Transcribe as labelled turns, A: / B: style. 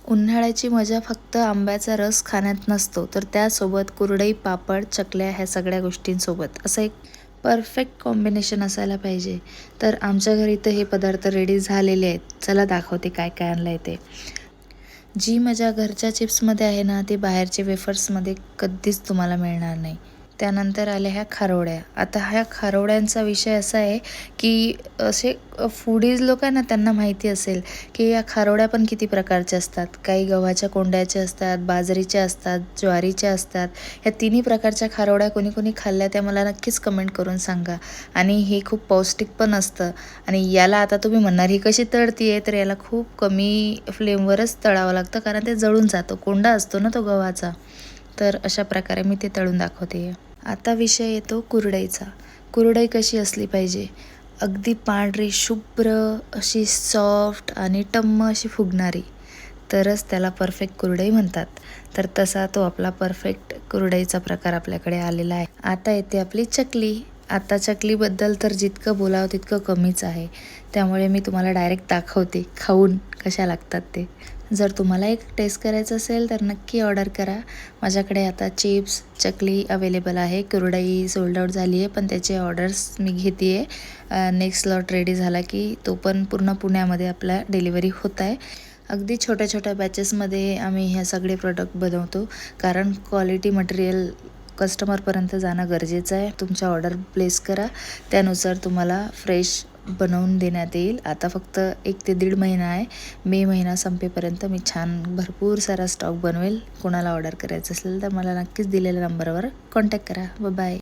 A: उन्हाळ्याची मजा फक्त आंब्याचा रस खाण्यात नसतो, तर त्यासोबत कुरडई, पापड, चकल्या ह्या सगळ्या गोष्टींसोबत असं एक परफेक्ट कॉम्बिनेशन असायला पाहिजे. तर आमच्या घरी तर हे पदार्थ रेडी झालेले आहेत. चला दाखवते काय काय आणलं आहे ते. जी मजा घरच्या चिप्समध्ये आहे ना, ती बाहेरच्या वेफर्समध्ये कधीच तुम्हाला मिळणार नाही. त्यानंतर आल्या ह्या खारोड्या. आता ह्या खारोड्यांचा विषय असा आहे की असे फूडीज लोक आहे ना, त्यांना माहिती असेल की या खारोड्या पण किती प्रकारच्या असतात. काही गव्हाच्या कोंड्याच्या असतात, बाजरीच्या असतात, ज्वारीच्या असतात. ह्या तिन्ही प्रकारच्या खारोड्या कोणी कोणी खाल्ल्या त्या मला नक्कीच कमेंट करून सांगा. आणि हे खूप पौष्टिक पण असतं. आणि याला आता तुम्ही म्हणणार ही कशी तळती आहे, तर याला खूप कमी फ्लेमवरच तळावं लागतं, कारण ते जळून जातं. कोंडा असतो ना तो गव्हाचा. तर अशा प्रकारे मी ते तळून दाखवते. आता विषय येतो कुरडईचा. कुरडई कशी असली पाहिजे? अगदी पांढरी शुभ्र अशी सॉफ्ट आणि टम्म अशी फुगणारी, तरच त्याला परफेक्ट कुरडई म्हणतात. तर तसा तो आपला परफेक्ट कुरडईचा प्रकार आपल्याकडे आलेला आहे. आता येते आपली चकली. आता चकलीबद्दल तर जितकं बोलावं तितकं कमीच आहे. त्यामुळे मी तुम्हाला डायरेक्ट दाखवते खाऊन कशा लागतात ते. जर तुम्हाला एक टेस्ट करायचं असेल तर नक्की ऑर्डर करा. माझ्याकडे आता चिप्स, चकली अवेलेबल आहे. कुरडई सोल्ड आउट झाली आहे, पण त्याचे ऑर्डर्स मी घेते आहे. नेक्स्ट स्लॉट रेडी झाला की तो पण पूर्ण पुण्यामध्ये आपला डिलिव्हरी होत आहे. अगदी छोट्या छोट्या बॅचेसमध्ये आम्ही ह्या सगळे प्रोडक्ट बनवतो, कारण क्वालिटी मटेरियल कस्टमरपर्यंत जाणं गरजेचं आहे. तुमच्या ऑर्डर प्लेस करा, त्यानुसार तुम्हाला फ्रेश बनवून देण्यात येईल. आता फक्त 1 ते 1.5 महिना आहे. मे महिना संपेपर्यंत मी छान भरपूर सारा स्टॉक बनवेल. कोणाला ऑर्डर करायचं असेल तर मला नक्कीच दिलेल्या नंबरवर कॉन्टॅक्ट करा. बाय.